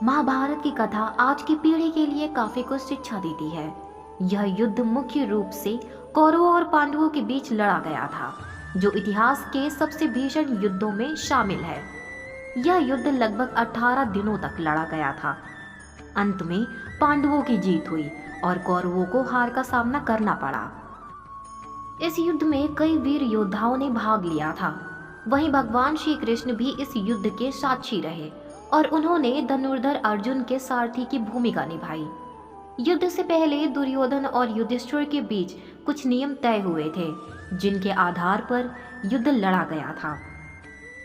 महाभारत की कथा आज की पीढ़ी के लिए काफी कुछ शिक्षा देती है। यह युद्ध मुख्य रूप से कौरवों और पांडवों के बीच लड़ा गया था, जो इतिहास के सबसे भीषण युद्धों में शामिल है। यह युद्ध लगभग 18 दिनों तक लड़ा गया था। अंत में पांडवों की जीत हुई और कौरवों को हार का सामना करना पड़ा। इस युद्ध में कई वीर योद्धाओं ने भाग लिया था। वहीं भगवान श्री कृष्ण भी इस युद्ध के साक्षी रहे और उन्होंने धनुर्धर अर्जुन के सारथी की भूमिका निभाई। युद्ध से पहले दुर्योधन और युधिष्ठिर के बीच कुछ नियम तय हुए थे, जिनके आधार पर युद्ध लड़ा गया था।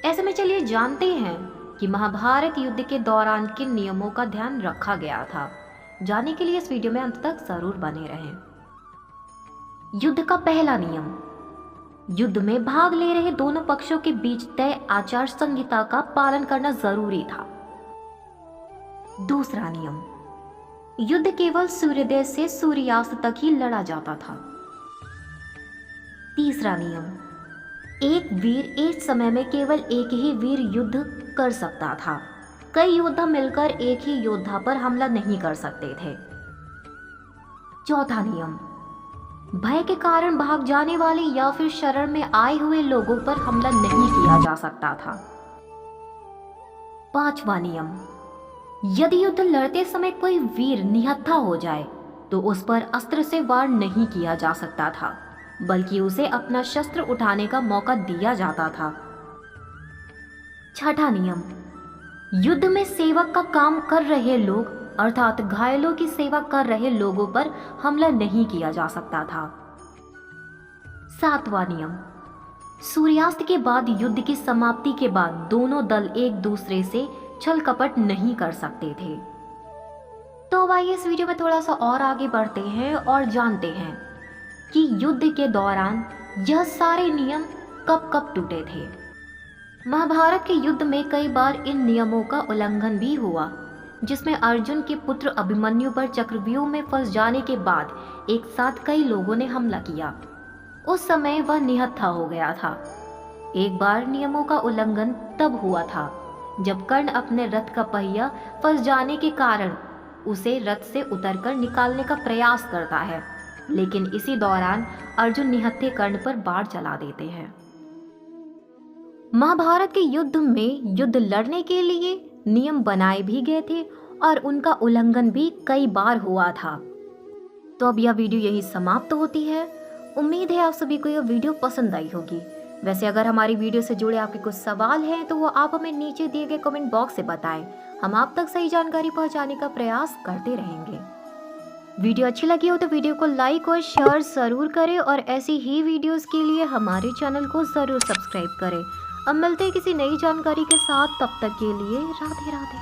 ऐसे में चलिए जानते हैं कि महाभारत युद्ध के दौरान किन नियमों का ध्यान रखा गया था। जानने के लिए इस वीडियो में अंत तक जरूर बने रहें। युद्ध का पहला नियम। युद्ध में भाग ले रहे दोनों पक्षों के बीच तय आचार संहिता का पालन करना जरूरी था। दूसरा नियम। युद्ध केवल सूर्योदय से सूर्यास्त तक ही लड़ा जाता था। तीसरा नियम। एक वीर एक समय में केवल एक ही वीर युद्ध कर सकता था। कई योद्धा मिलकर एक ही योद्धा पर हमला नहीं कर सकते थे। चौथा नियम। भय के कारण भाग जाने वाले या फिर शरण में आए हुए लोगों पर हमला नहीं किया जा सकता था। पांचवा नियम। यदि युद्ध लड़ते समय कोई वीर निहत्था हो जाए तो उस पर अस्त्र से वार नहीं किया जा सकता था, बल्कि उसे अपना शस्त्र उठाने का मौका दिया जाता था। छठा नियम। युद्ध में सेवक का काम कर रहे लोग अर्थात घायलों की सेवा कर रहे लोगों पर हमला नहीं किया जा सकता था। सातवां नियम। सूर्यास्त के बाद युद्ध की समाप्ति के बाद दोनों दल एक दूसरे से छल कपट नहीं कर सकते थे। तो अब आइए इस वीडियो में थोड़ा सा और आगे बढ़ते हैं और जानते हैं कि युद्ध के दौरान यह सारे नियम कब कब टूटे थे। महाभारत के युद्ध में कई बार इन नियमों का उल्लंघन भी हुआ, जिसमें अर्जुन के पुत्र अभिमन्यु पर चक्रव्यूह में फंस जाने के बाद एक साथ कई लोगों ने हमला किया। उस समय वह निहत्था हो गया था। एक बार नियमों का उल्लंघन तब हुआ था जब कर्ण अपने रथ का पहिया फंस जाने के कारण उसे रथ से उतरकर निकालने का प्रयास करता है, लेकिन इसी दौरान अर्जुन निहत्थे कर्ण पर बाण चला देते हैं। महाभारत के युद्ध में युद्ध लड़ने के लिए नियम बनाए भी गए थे और उनका उल्लंघन भी कई बार हुआ था। तो अब यह वीडियो यही समाप्त होती है। उम्मीद है आप सभी को यह वीडियो पसंद आई होगी। वैसे अगर हमारी वीडियो से जुड़े आपके कुछ सवाल हैं तो वो आप हमें नीचे दिए गए कमेंट बॉक्स से बताएं। हम आप तक सही जानकारी पहुंचाने का प्रयास करते रहेंगे। वीडियो अच्छी लगी हो तो वीडियो को लाइक और शेयर जरूर करें और ऐसी ही वीडियोस के लिए हमारे चैनल को जरूर सब्सक्राइब करें। अब मिलते हैं किसी नई जानकारी के साथ, तब तक के लिए राधे राधे।